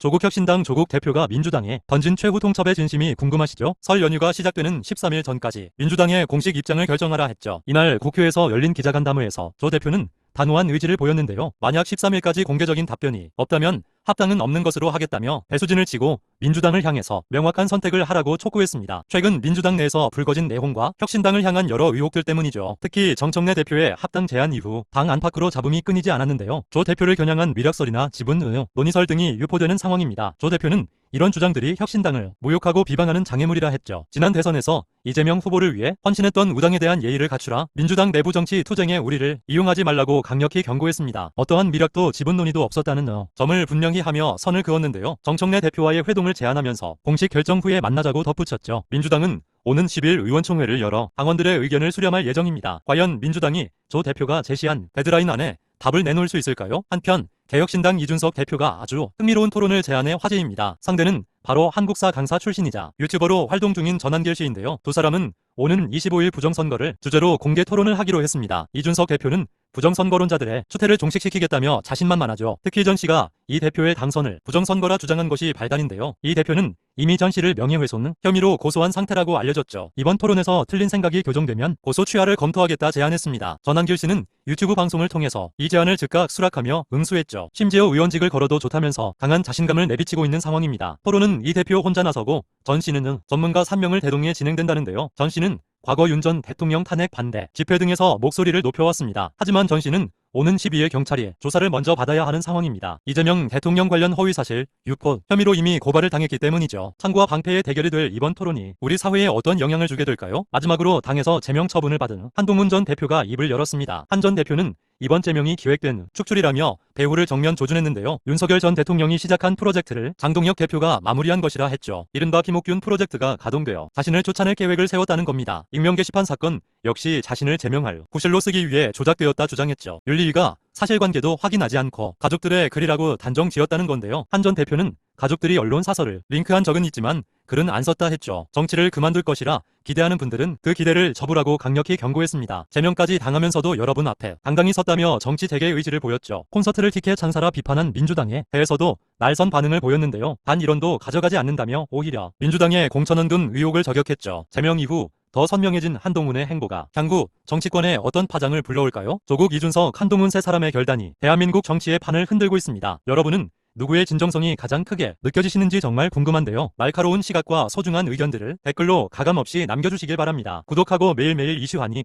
조국혁신당 조국 대표가 민주당에 던진 최후 통첩의 진심이 궁금하시죠? 설 연휴가 시작되는 13일 전까지 민주당의 공식 입장을 결정하라 했죠. 이날 국회에서 열린 기자간담회에서 조 대표는 단호한 의지를 보였는데요. 만약 13일까지 공개적인 답변이 없다면 합당은 없는 것으로 하겠다며 배수진을 치고 민주당을 향해서 명확한 선택을 하라고 촉구했습니다. 최근 민주당 내에서 불거진 내홍과 혁신당을 향한 여러 의혹들 때문이죠. 특히 정청래 대표의 합당 제안 이후 당 안팎으로 잡음이 끊이지 않았는데요. 조 대표를 겨냥한 위력설이나 지분 의혹, 논의설 등이 유포되는 상황입니다. 조 대표는 이런 주장들이 혁신당을 모욕하고 비방하는 장애물이라 했죠. 지난 대선에서 이재명 후보를 위해 헌신했던 우당에 대한 예의를 갖추라 민주당 내부 정치 투쟁에 우리를 이용하지 말라고 강력히 경고했습니다. 어떠한 미락도 지분 논의도 없었다는 점을 분명히 하며 선을 그었는데요. 정청래 대표와의 회동을 제안하면서 공식 결정 후에 만나자고 덧붙였죠. 민주당은 오는 10일 의원총회를 열어 당원들의 의견을 수렴할 예정입니다. 과연 민주당이 조 대표가 제시한 데드라인 안에 답을 내놓을 수 있을까요? 한편 개혁신당 이준석 대표가 아주 흥미로운 토론을 제안해 화제입니다. 상대는 바로 한국사 강사 출신이자 유튜버로 활동 중인 전한길 씨인데요. 두 사람은 오는 25일 부정선거를 주제로 공개 토론을 하기로 했습니다. 이준석 대표는 부정선거론자들의 추태를 종식시키겠다며 자신만만하죠. 특히 전 씨가 이 대표의 당선을 부정선거라 주장한 것이 발단인데요. 이 대표는 이미 전 씨를 명예훼손 혐의로 고소한 상태라고 알려졌죠. 이번 토론에서 틀린 생각이 교정되면 고소 취하를 검토하겠다 제안했습니다. 전한길 씨는 유튜브 방송을 통해서 이 제안을 즉각 수락하며 응수했죠. 심지어 의원직을 걸어도 좋다면서 강한 자신감을 내비치고 있는 상황입니다. 토론은 이 대표 혼자 나서고 전 씨는 전문가 3명을 대동해 진행된다는데요. 전 씨는 과거 윤 전 대통령 탄핵 반대 집회 등에서 목소리를 높여왔습니다. 하지만 전 씨는 오는 12일 경찰이 조사를 먼저 받아야 하는 상황입니다. 이재명 대통령 관련 허위사실, 유포 혐의로 이미 고발을 당했기 때문이죠. 창과 방패의 대결이 될 이번 토론이 우리 사회에 어떤 영향을 주게 될까요? 마지막으로 당에서 제명 처분을 받은 한동훈 전 대표가 입을 열었습니다. 한 전 대표는 이번 제명이 기획된 축출이라며 배후를 정면 조준했는데요. 윤석열 전 대통령이 시작한 프로젝트를 장동혁 대표가 마무리한 것이라 했죠. 이른바 김옥균 프로젝트가 가동되어 자신을 쫓아낼 계획을 세웠다는 겁니다. 익명 게시판 사건 역시 자신을 제명할 구실로 쓰기 위해 조작되었다 주장했죠. 윤리위가 사실관계도 확인하지 않고 가족들의 글이라고 단정 지었다는 건데요. 한 전 대표는 가족들이 언론 사설을 링크한 적은 있지만 글은 안 썼다 했죠. 정치를 그만둘 것이라 기대하는 분들은 그 기대를 접으라고 강력히 경고했습니다. 제명까지 당하면서도 여러분 앞에 당당히 섰다며 정치 재개의 의지를 보였죠. 콘서트를 티켓 장사라 비판한 민주당에 대해서도 날선 반응을 보였는데요. 단 1원도 가져가지 않는다며 오히려 민주당의 공천원 등 의혹을 저격했죠. 제명 이후 더 선명해진 한동훈의 행보가 향후 정치권에 어떤 파장을 불러올까요? 조국, 이준석, 한동훈 세 사람의 결단이 대한민국 정치의 판을 흔들고 있습니다. 여러분은 누구의 진정성이 가장 크게 느껴지시는지 정말 궁금한데요. 날카로운 시각과 소중한 의견들을 댓글로 가감없이 남겨주시길 바랍니다. 구독하고 매일매일 이슈 하니